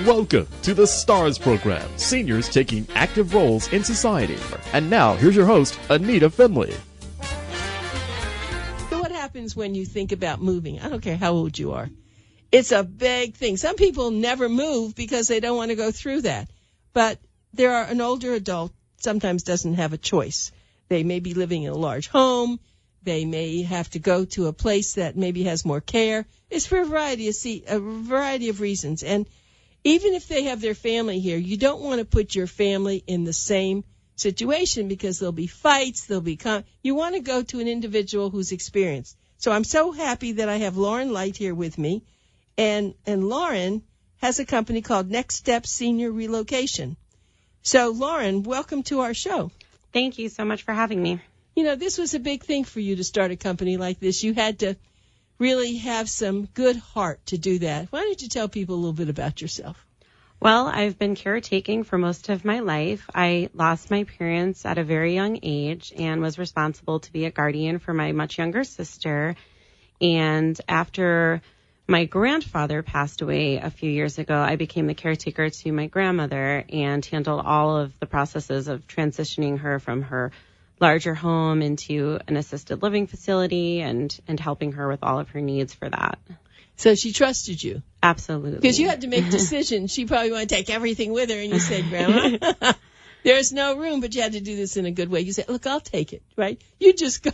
Welcome to the STARS program, seniors taking active roles in society. And now, here's your host, ANITA FINLEY. So what happens when you think about moving? I don't care how old you are. It's a big thing. Some people never move because they don't want to go through that. But an older adult sometimes doesn't have a choice. They may be living in a large home. They may have to go to a place that maybe has more care. It's for a variety of reasons. And even if they have their family here, you don't want to put your family in the same situation because there'll be fights, you want to go to an individual who's experienced. So I'm so happy that I have Lauren Light here with me. And Lauren has a company called Next Step Senior Relocation. So Lauren, welcome to our show. Thank you so much for having me. You know, this was a big thing for you to start a company like this. You had to really have some good heart to do that. Why don't you tell people a little bit about yourself? Well, I've been caretaking for most of my life. I lost my parents at a very young age and was responsible to be a guardian for my much younger sister. And after my grandfather passed away a few years ago, I became the caretaker to my grandmother and handled all of the processes of transitioning her from her larger home into an assisted living facility and helping her with all of her needs for that. So she trusted you? Absolutely. Because you had to make decisions. She probably wanted to take everything with her, and you said, Grandma, there's no room, but you had to do this in a good way. You said, look, I'll take it, right? You just go.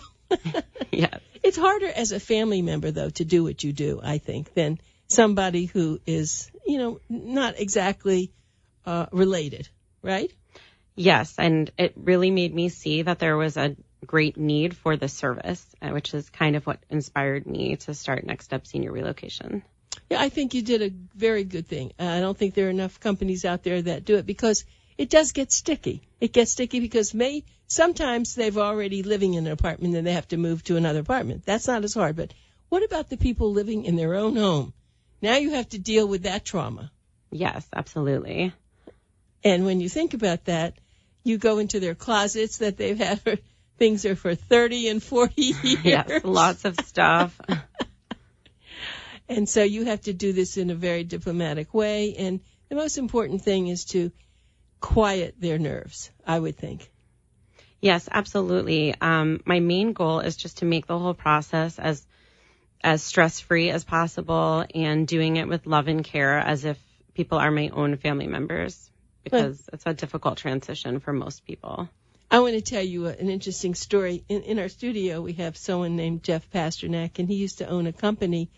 Yes. It's harder as a family member, though, to do what you do, I think, than somebody who is, not exactly related, right? Yes, and it really made me see that there was a great need for the service, which is kind of what inspired me to start Next Step Senior Relocation. Yeah, I think you did a very good thing. I don't think there are enough companies out there that do it because it does get sticky. It gets sticky because sometimes they've already living in an apartment and they have to move to another apartment. That's not as hard. But what about the people living in their own home? Now you have to deal with that trauma. Yes, absolutely. And when you think about that, you go into their closets that they've had things are for 30 and 40 years. Yes, lots of stuff. And so you have to do this in a very diplomatic way. And the most important thing is to quiet their nerves, I would think. Yes, absolutely. My main goal is just to make the whole process as stress-free as possible and doing it with love and care as if people are my own family members because it's a difficult transition for most people. I want to tell you an interesting story. In our studio, we have someone named Jeff Pasternak, and he used to own a company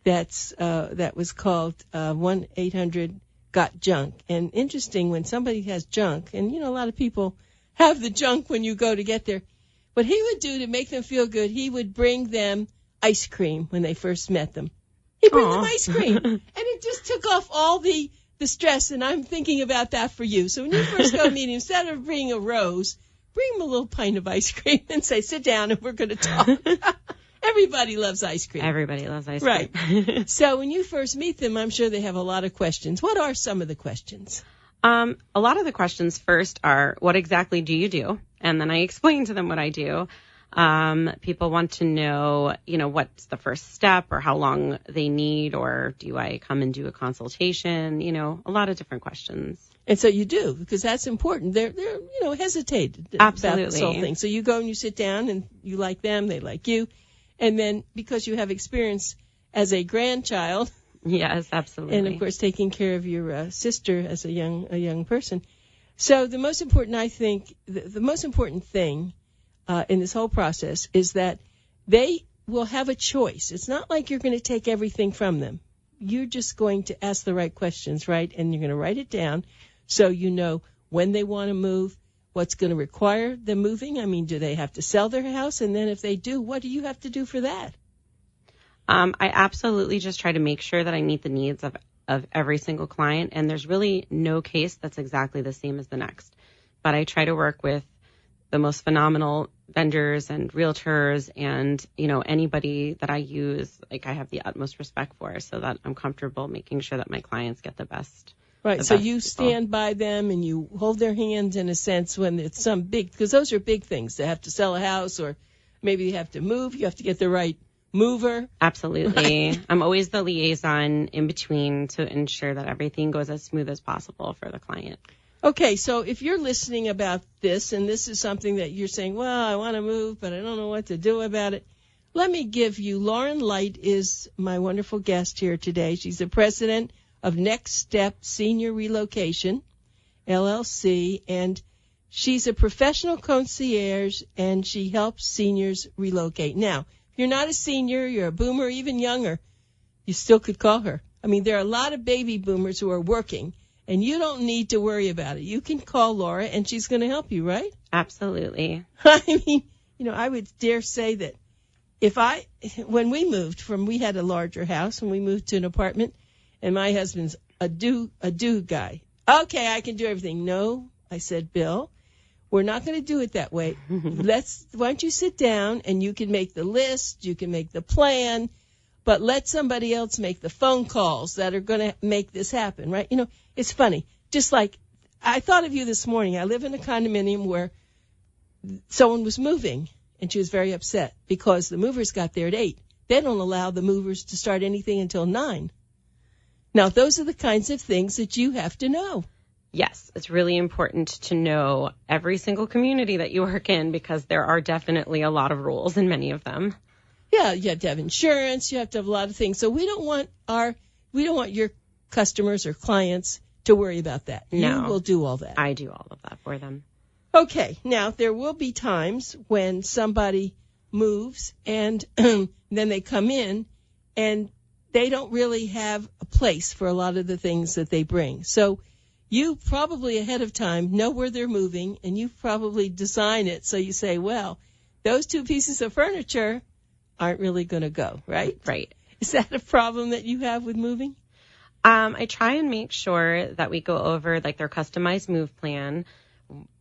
that was called 1-800-GOT-JUNK. And interesting, when somebody has junk, and, a lot of people have the junk when you go to get there, what he would do to make them feel good, he would bring them ice cream when they first met them. He'd bring them ice cream. And it just took off all the stress, and I'm thinking about that for you. So when you first go meet him, instead of bringing a rose, bring him a little pint of ice cream and say, sit down and we're going to talk. Everybody loves ice cream. Everybody loves ice cream. Right. So when you first meet them, I'm sure they have a lot of questions. What are some of the questions? A lot of the questions first are, what exactly do you do? And then I explain to them what I do. People want to know, what's the first step or how long they need, or do I come and do a consultation? A lot of different questions. And so you do, because that's important. They're hesitated Absolutely. about this whole thing. So you go and you sit down and you like them, they like you. And then because you have experience as a grandchild. Yes, absolutely. And of course, taking care of your sister as a young person. So the most important, I think, the most important thing in this whole process is that they will have a choice. It's not like you're going to take everything from them. You're just going to ask the right questions, right? And you're going to write it down so you know when they want to move, what's going to require them moving. I mean, do they have to sell their house? And then if they do, what do you have to do for that? I absolutely just try to make sure that I meet the needs of every single client. And there's really no case that's exactly the same as the next. But I try to work with the most phenomenal vendors and realtors and, anybody that I use, I have the utmost respect for so that I'm comfortable making sure that my clients get the best. Right. So you stand by them and you hold their hands in a sense when it's because those are big things. They have to sell a house or maybe they have to move. You have to get the right mover. Absolutely. I'm always the liaison in between to ensure that everything goes as smooth as possible for the client. Okay, so if you're listening about this, and this is something that you're saying, well, I want to move, but I don't know what to do about it, let me give you, Lauren Light is my wonderful guest here today. She's the president of Next Step Senior Relocation, LLC, and she's a professional concierge, and she helps seniors relocate. Now, if you're not a senior, you're a boomer, even younger, you still could call her. I mean, there are a lot of baby boomers who are working, and you don't need to worry about it. You can call Laura, and she's going to help you, right? Absolutely. I mean, I would dare say that when we had a larger house, when we moved to an apartment, and my husband's a do guy. Okay, I can do everything. No, I said, Bill, we're not going to do it that way. Why don't you sit down, and you can make the list, you can make the plan, but let somebody else make the phone calls that are going to make this happen, right? It's funny. Just like I thought of you this morning. I live in a condominium where someone was moving, and she was very upset because the movers got there at 8. They don't allow the movers to start anything until 9. Now, those are the kinds of things that you have to know. Yes, it's really important to know every single community that you work in because there are definitely a lot of rules in many of them. Yeah, you have to have insurance. You have to have a lot of things. So we don't want your customers or clients to worry about that. No. You will do all that. I do all of that for them. Okay. Now, there will be times when somebody moves and then they come in and they don't really have a place for a lot of the things that they bring. So you probably ahead of time know where they're moving, and you probably design it so you say, well, those 2 pieces of furniture aren't really going to go, right? Right. Is that a problem that you have with moving? I try and make sure that we go over their customized move plan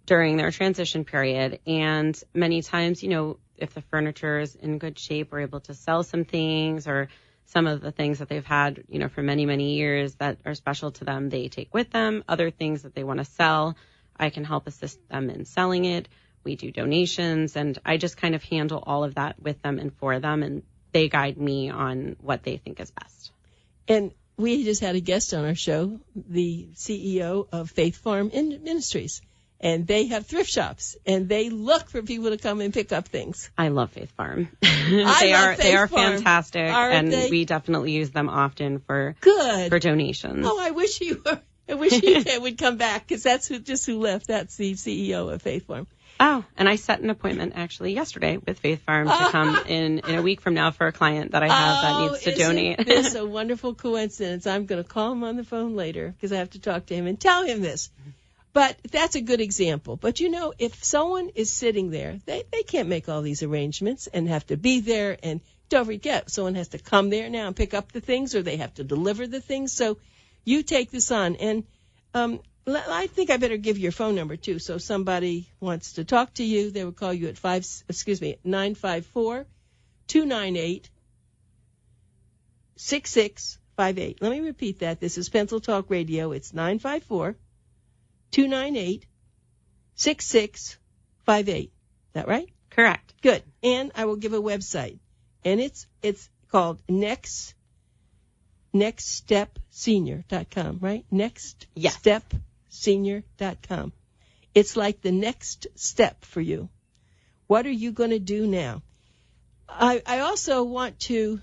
during their transition period. And many times, if the furniture is in good shape, we're able to sell some things, or some of the things that they've had, for many, many years that are special to them, they take with them. Other things that they want to sell, I can help assist them in selling it. We do donations, and I just kind of handle all of that with them and for them, and they guide me on what they think is best. And we just had a guest on our show, the CEO of Faith Farm Ministries, and they have thrift shops, and they look for people to come and pick up things. I love Faith Farm. They are fantastic, and we definitely use them often for donations. Oh, I wish you would come back, because that's who left. That's the CEO of Faith Farm. Oh, and I set an appointment actually yesterday with Faith Farm to come in a week from now for a client that I have that needs to donate. This is a wonderful coincidence. I'm going to call him on the phone later because I have to talk to him and tell him this. But that's a good example. But, if someone is sitting there, they can't make all these arrangements and have to be there. And don't forget, someone has to come there now and pick up the things, or they have to deliver the things. So you take this on. And I think I better give your phone number, too. So if somebody wants to talk to you, they would call you at 954-298-6658. Let me repeat that. This is Pencil Talk Radio. It's 954-298-6658. Is that right? Correct. Good. And I will give a website. And it's called nextstepsenior.com, right? nextstepsenior.com. It's like the next step for you. What are you going to do now? I also want to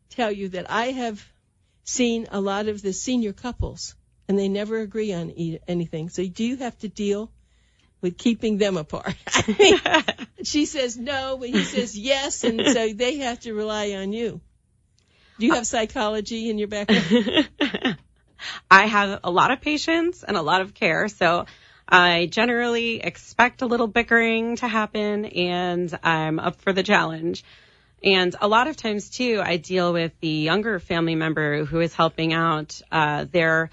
tell you that I have seen a lot of the senior couples, and they never agree on anything. So do you have to deal with keeping them apart? I mean, she says no, but he says yes, and so they have to rely on you. Do you have psychology in your background? I have a lot of patience and a lot of care, so I generally expect a little bickering to happen, and I'm up for the challenge. And a lot of times, too, I deal with the younger family member who is helping out their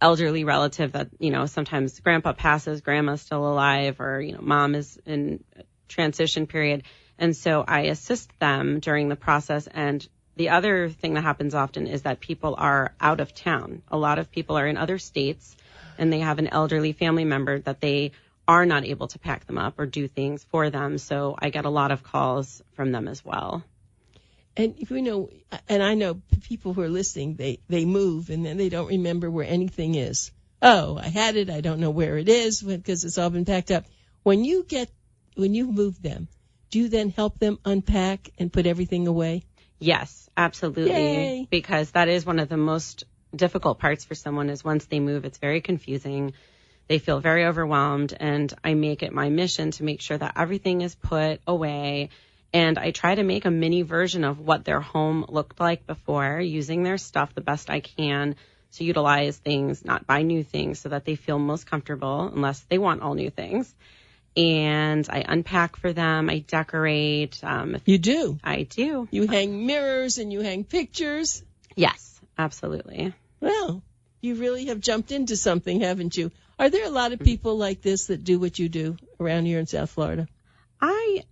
elderly relative that, sometimes grandpa passes, grandma's still alive, or, mom is in transition period. And so I assist them during the process. And the other thing that happens often is that people are out of town. A lot of people are in other states, and they have an elderly family member that they are not able to pack them up or do things for them. So I get a lot of calls from them as well. And and I know people who are listening, they move and then they don't remember where anything is. Oh, I had it. I don't know where it is because it's all been packed up. When you move them, do you then help them unpack and put everything away? Yes, absolutely. Yay. Because that is one of the most difficult parts for someone is once they move, it's very confusing. They feel very overwhelmed, and I make it my mission to make sure that everything is put away. And I try to make a mini version of what their home looked like before, using their stuff the best I can to utilize things, not buy new things, so that they feel most comfortable unless they want all new things. And I unpack for them. I decorate. You do? I do. You hang mirrors and you hang pictures? Yes, absolutely. Well, you really have jumped into something, haven't you? Are there a lot of people like this that do what you do around here in South Florida? I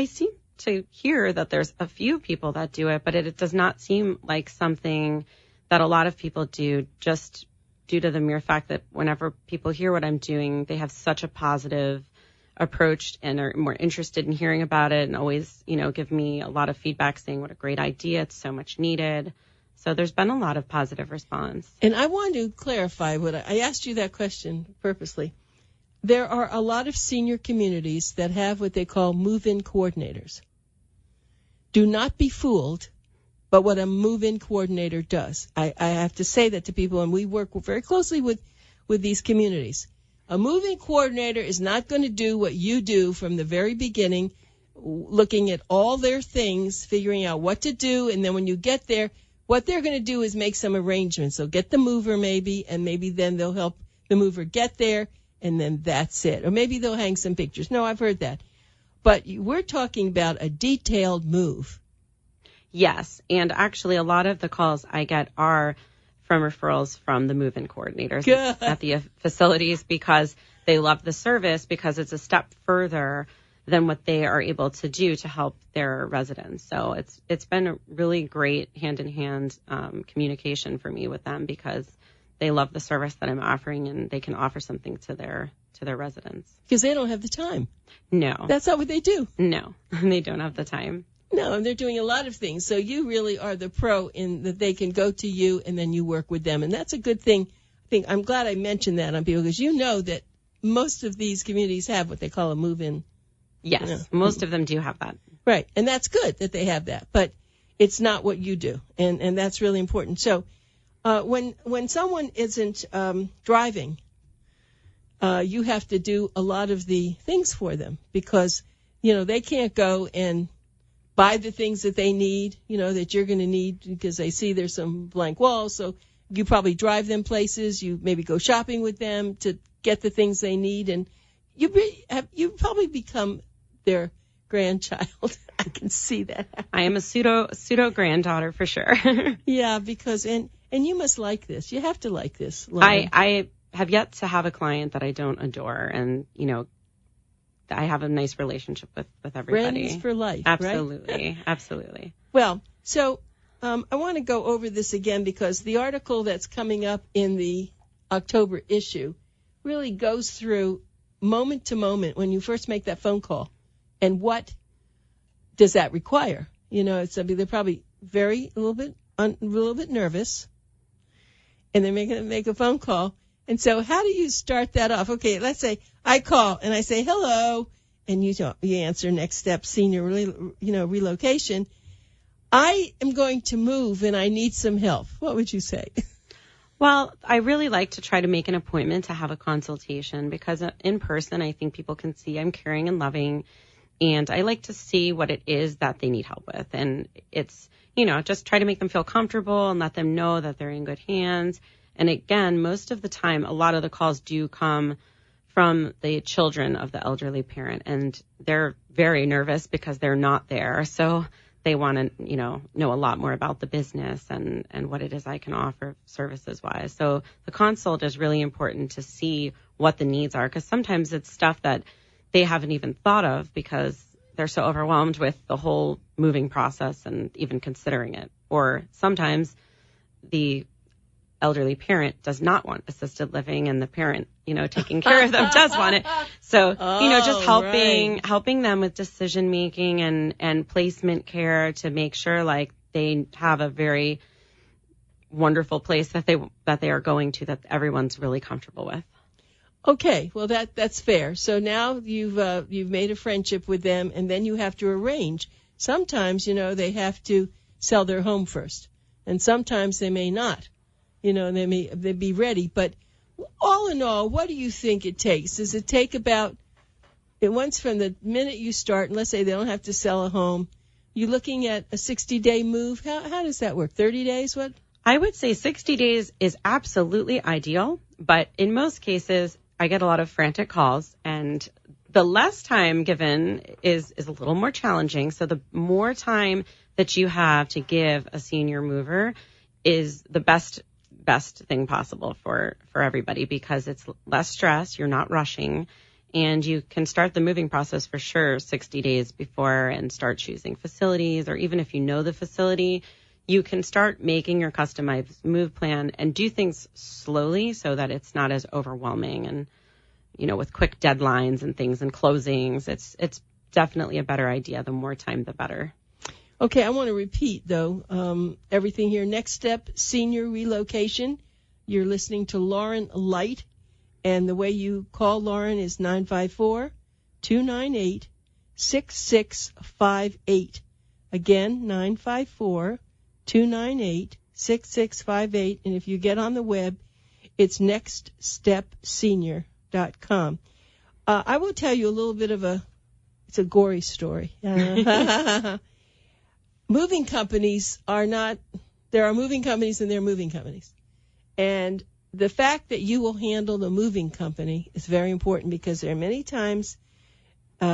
seem to hear that there's a few people that do it, but it does not seem like something that a lot of people do, just due to the mere fact that whenever people hear what I'm doing, they have such a positive approach and are more interested in hearing about it and always, give me a lot of feedback saying what a great idea. It's so much needed. So there's been a lot of positive response. And I want to clarify what I asked you that question purposely. There are a lot of senior communities that have what they call move-in coordinators. Do not be fooled by what a move-in coordinator does. I have to say that to people, and we work very closely with these communities. A move-in coordinator is not going to do what you do from the very beginning, looking at all their things, figuring out what to do, and then when you get there, what they're going to do is make some arrangements. They'll get the mover maybe, and maybe then they'll help the mover get there, and then that's it. Or maybe they'll hang some pictures. No, I've heard that. But we're talking about a detailed move. Yes, and actually a lot of the calls I get are from referrals from the move-in coordinators at the facilities because they love the service because it's a step further than what they are able to do to help their residents. So it's been a really great hand-in-hand communication for me with them because they love the service that I'm offering and they can offer something to their residents. Because they don't have the time. No. That's not what they do. No, they don't have the time. No, and they're doing a lot of things. So you really are the pro in that they can go to you and then you work with them. And that's a good thing. I'm glad I mentioned that on people because you know that most of these communities have what they call a move-in. Yes, most of them do have that. Right, and that's good that they have that. But it's not what you do, and that's really important. So when someone isn't driving, you have to do a lot of the things for them because, they can't go and buy the things that they need, that you're going to need because they see there's some blank walls. So you probably drive them places. You maybe go shopping with them to get the things they need. And you probably become their grandchild. I can see that. I am a pseudo granddaughter for sure. Yeah, because, and you must like this. You have to like this. Lauren. I have yet to have a client that I don't adore. And, I have a nice relationship with everybody. Friends for life, absolutely, right? Absolutely. Well, so I want to go over this again because the article that's coming up in the October issue really goes through moment to moment when you first make that phone call and what does that require. They're probably a little bit nervous, and they're making make a phone call. And so how do you start that off? Okay, let's say I call and I say, hello, and you answer Next Step Senior Relocation. I am going to move and I need some help. What would you say? Well, I really like to try to make an appointment to have a consultation because in person, I think people can see I'm caring and loving, and I like to see what it is that they need help with. And it's, just try to make them feel comfortable and let them know that they're in good hands. And again, most of the time, a lot of the calls do come from the children of the elderly parent, and they're very nervous because they're not there. So they want to, know a lot more about the business and what it is I can offer services-wise. So the consult is really important to see what the needs are, because sometimes it's stuff that they haven't even thought of because they're so overwhelmed with the whole moving process and even considering it. Or sometimes the elderly parent does not want assisted living, and the parent, taking care of them does want it. So, just helping them with decision making and placement care to make sure like they have a very wonderful place that they are going to that everyone's really comfortable with. Okay, well that's fair. So now you've made a friendship with them, and then you have to arrange. Sometimes, they have to sell their home first, and sometimes they may not. They be ready. But all in all, what do you think it takes? Does it take about once from the minute you start, and let's say they don't have to sell a home, you're looking at a 60-day move? How does that work? 30 days? What? I would say 60 days is absolutely ideal, but in most cases, I get a lot of frantic calls, and the less time given is a little more challenging. So the more time that you have to give a senior mover is the best thing possible for everybody, because it's less stress, you're not rushing, and you can start the moving process for sure 60 days before and start choosing facilities, or even if you know the facility, you can start making your customized move plan and do things slowly so that it's not as overwhelming and, with quick deadlines and things and closings. It's definitely a better idea. The more time, the better. Okay, I want to repeat, though, everything here. Next Step Senior Relocation. You're listening to Lauren Light, and the way you call Lauren is 954-298-6658. Again, 954-298-6658. And if you get on the web, it's nextstepsenior.com. I will tell you a little bit of it's a gory story. Moving companies there are moving companies and there are moving companies. And the fact that you will handle the moving company is very important, because there are many times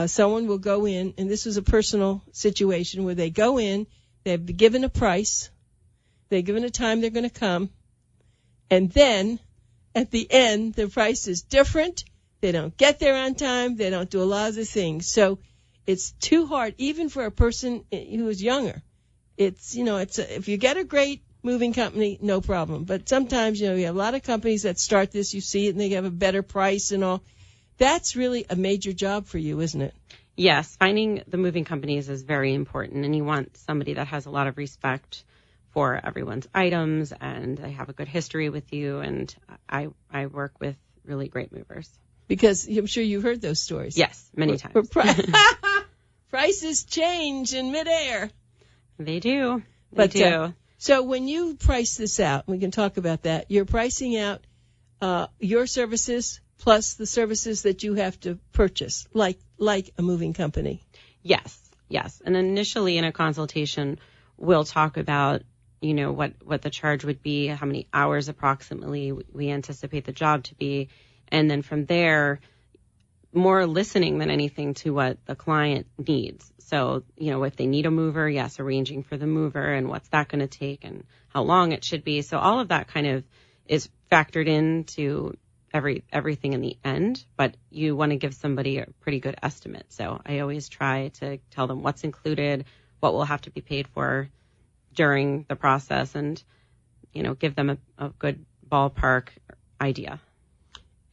someone will go in, and this was a personal situation where they go in, they've been given a price, they're given a time they're going to come, and then at the end, the price is different. They don't get there on time. They don't do a lot of the things. So it's too hard, even for a person who is younger. If you get a great moving company, no problem. But sometimes, you have a lot of companies that start this, you see it, and they have a better price and all. That's really a major job for you, isn't it? Yes, finding the moving companies is very important, and you want somebody that has a lot of respect for everyone's items, and they have a good history with you, and I work with really great movers. Because I'm sure you heard those stories. Yes, many times. Prices change in midair. They do. They do. So when you price this out, we can talk about that, you're pricing out your services plus the services that you have to purchase, like a moving company. Yes. And initially in a consultation, we'll talk about, what the charge would be, how many hours approximately we anticipate the job to be. And then from there, more listening than anything to what the client needs. So, if they need a mover, yes, arranging for the mover and what's that going to take and how long it should be. So all of that kind of is factored into everything in the end, but you want to give somebody a pretty good estimate. So I always try to tell them what's included, what will have to be paid for during the process, and, give them a good ballpark idea.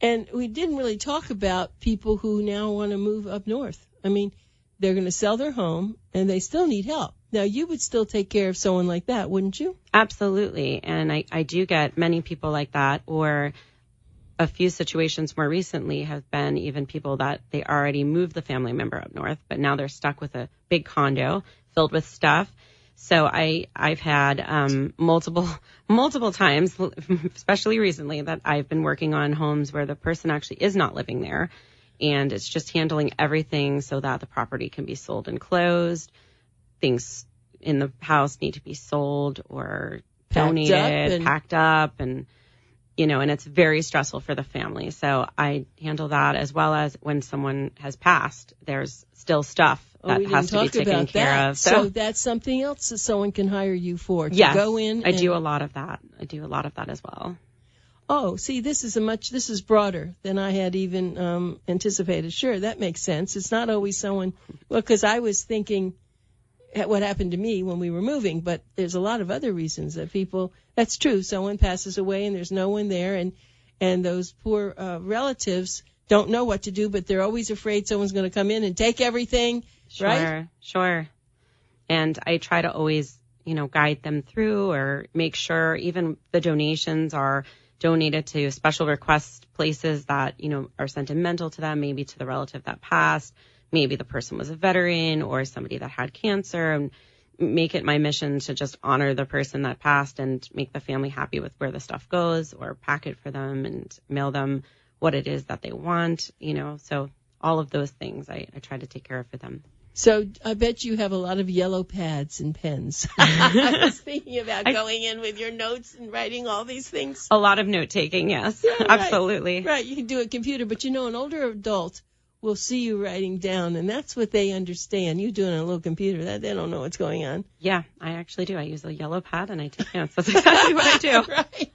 And we didn't really talk about people who now want to move up north. I mean, they're going to sell their home and they still need help. Now, you would still take care of someone like that, wouldn't you? Absolutely. And I do get many people like that, or a few situations more recently have been even people that they already moved the family member up north, but now they're stuck with a big condo filled with stuff. So I've had multiple times, especially recently, that I've been working on homes where the person actually is not living there, and it's just handling everything so that the property can be sold and closed. Things in the house need to be sold or donated, packed up, and and it's very stressful for the family. So I handle that, as well as when someone has passed, there's still stuff that has to be taken care of. So that's something else that someone can hire you for, to go in. I do a lot of that. As well. Oh, see, this is broader than I had even anticipated. Sure, that makes sense. It's not always someone, because I was thinking what happened to me when we were moving, but there's a lot of other reasons that people, that's true. Someone passes away and there's no one there, and those poor relatives don't know what to do, but they're always afraid someone's going to come in and take everything, right? Sure. And I try to always, guide them through or make sure even the donations are donated to special request places that, are sentimental to them, maybe to the relative that passed. Maybe the person was a veteran or somebody that had cancer, and make it my mission to just honor the person that passed and make the family happy with where the stuff goes, or pack it for them and mail them what it is that they want, so all of those things I try to take care of for them. So I bet you have a lot of yellow pads and pens. I was thinking about going in with your notes and writing all these things. A lot of note taking, yes, yeah, absolutely. Right, you can do a computer, but an older adult will see you writing down, and that's what they understand. You do it on a little computer, that they don't know what's going on. Yeah, I actually do. I use a yellow pad and I take notes. That's exactly what I do. Right.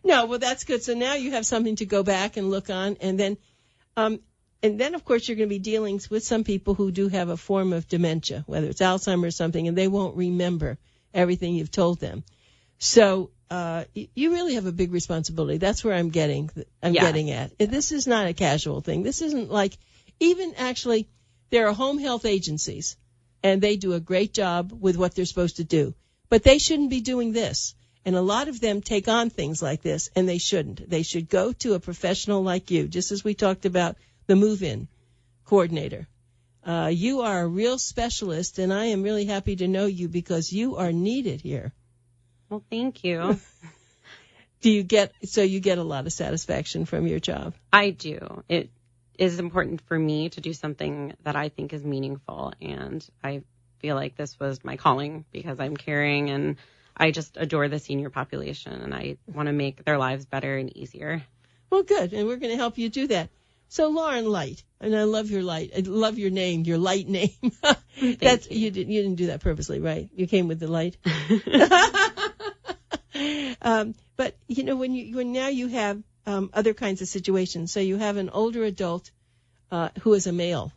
No, well, that's good. So now you have something to go back and look on, and then of course you're going to be dealing with some people who do have a form of dementia, whether it's Alzheimer's or something, and they won't remember everything you've told them. So you really have a big responsibility. That's where I'm getting at. This is not a casual thing. This isn't like, even actually, there are home health agencies, and they do a great job with what they're supposed to do. But they shouldn't be doing this. And a lot of them take on things like this, and they shouldn't. They should go to a professional like you, just as we talked about the move-in coordinator. You are a real specialist, and I am really happy to know you because you are needed here. Well, thank you. You get a lot of satisfaction from your job? I do. It is important for me to do something that I think is meaningful, and I feel like this was my calling because I'm caring, and I just adore the senior population, and I want to make their lives better and easier. Well, good, and we're going to help you do that. So, Lauren Light, and I love your Light. I love your name, your Light name. You didn't do that purposely, right? You came with the light. But when now you have other kinds of situations. So you have an older adult who is a male.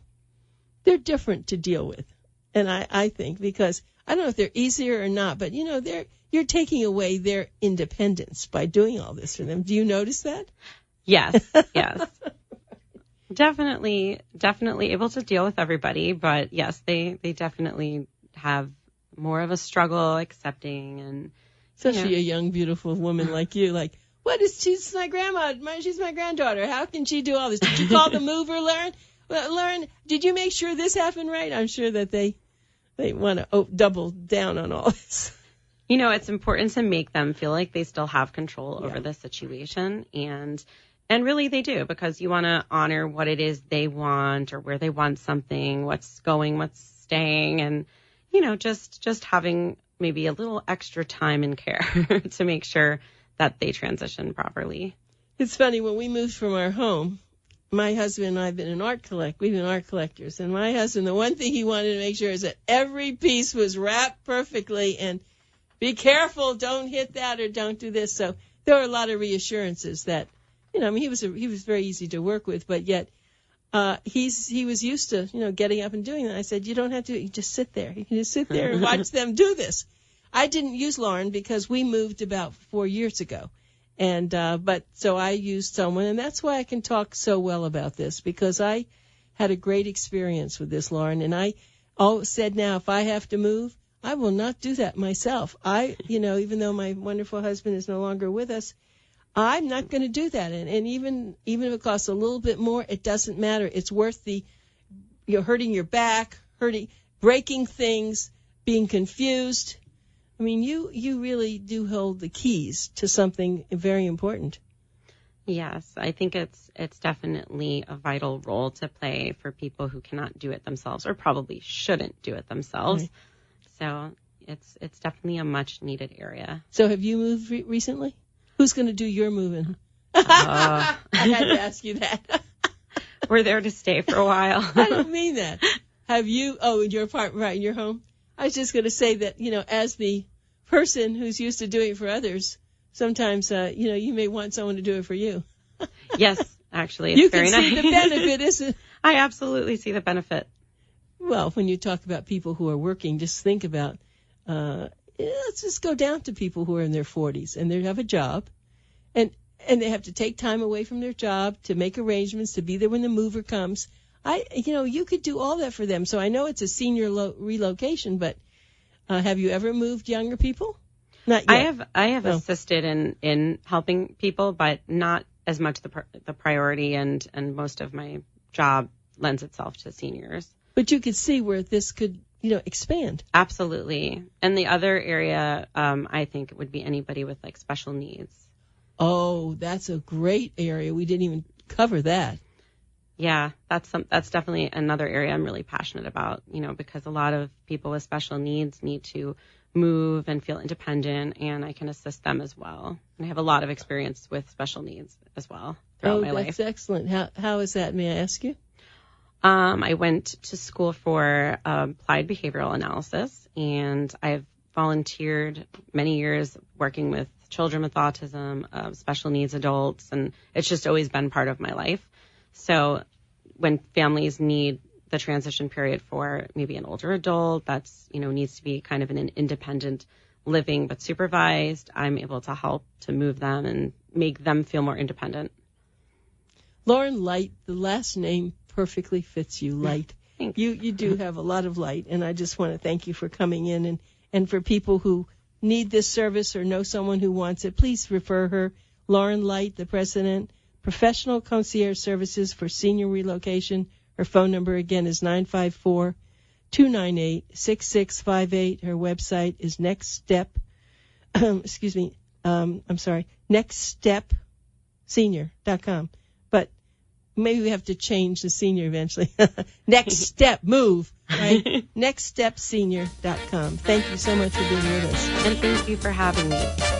They're different to deal with, and I think, because I don't know if they're easier or not, but you're taking away their independence by doing all this for them. Do you notice that? Yes. Definitely able to deal with everybody, but yes, they definitely have more of a struggle accepting, and especially a young, beautiful woman like you. Like, she's my grandma, she's my granddaughter. How can she do all this? Did you call the mover, Lauren? Well, Lauren, did you make sure this happened right? I'm sure that they want to double down on all this. It's important to make them feel like they still have control over the situation, and really they do, because you want to honor what it is they want or where they want something, what's going, what's staying, and, just having maybe a little extra time and care to make sure that they transition properly. It's funny, when we moved from our home, my husband and I have been we've been art collectors, and my husband, the one thing he wanted to make sure is that every piece was wrapped perfectly, and be careful, don't hit that or don't do this. So there are a lot of reassurances that, he was very easy to work with, but yet he was used to, getting up and doing that. I said, you don't have to, you just sit there. You can just sit there and watch them do this. I didn't use Lauren because we moved about 4 years ago. And, so I used someone, and that's why I can talk so well about this, because I had a great experience with this, Lauren. And I always said, now, if I have to move, I will not do that myself. Even though my wonderful husband is no longer with us, I'm not going to do that. And even if it costs a little bit more, it doesn't matter. It's worth hurting your back, breaking things, being confused. I mean, you really do hold the keys to something very important. Yes, I think it's definitely a vital role to play for people who cannot do it themselves, or probably shouldn't do it themselves. Right. So it's definitely a much needed area. So have you moved recently? Who's going to do your moving? I had to ask you that. We're there to stay for a while. I don't mean that. Have you? Oh, in your apartment, right, in your home? I was just going to say that, as the person who's used to doing it for others, sometimes, you may want someone to do it for you. Yes, actually, it's very nice. You can see the benefit, isn't it? I absolutely see the benefit. Well, when you talk about people who are working, just think about, let's just go down to people who are in their 40s and they have a job and they have to take time away from their job to make arrangements to be there when the mover comes. You could do all that for them. So I know it's a senior relocation, but have you ever moved younger people? Not yet. I have assisted in helping people, but not as much the priority, and most of my job lends itself to seniors. But you could see where this could, expand. Absolutely. And the other area, I think it would be anybody with like special needs. Oh, that's a great area. We didn't even cover that. Yeah, that's definitely another area I'm really passionate about, because a lot of people with special needs need to move and feel independent, and I can assist them as well. And I have a lot of experience with special needs as well throughout my life. Oh, that's excellent. How is that, may I ask you? I went to school for applied behavioral analysis, and I've volunteered many years working with children with autism, special needs adults, and it's just always been part of my life. So when families need the transition period for maybe an older adult that's, needs to be kind of in an independent living but supervised, I'm able to help to move them and make them feel more independent. Lauren Light, the last name perfectly fits you, Light. Thanks. You do have a lot of light, and I just want to thank you for coming in. And for people who need this service or know someone who wants it, please refer her. Lauren Light, the president, Professional Concierge Services for Senior Relocation. Her phone number, again, is 954-298-6658. Her website is nextstepsenior.com. But maybe we have to change the senior eventually. Next Step, move, right? nextstepsenior.com. Thank you so much for being with us. And thank you for having me.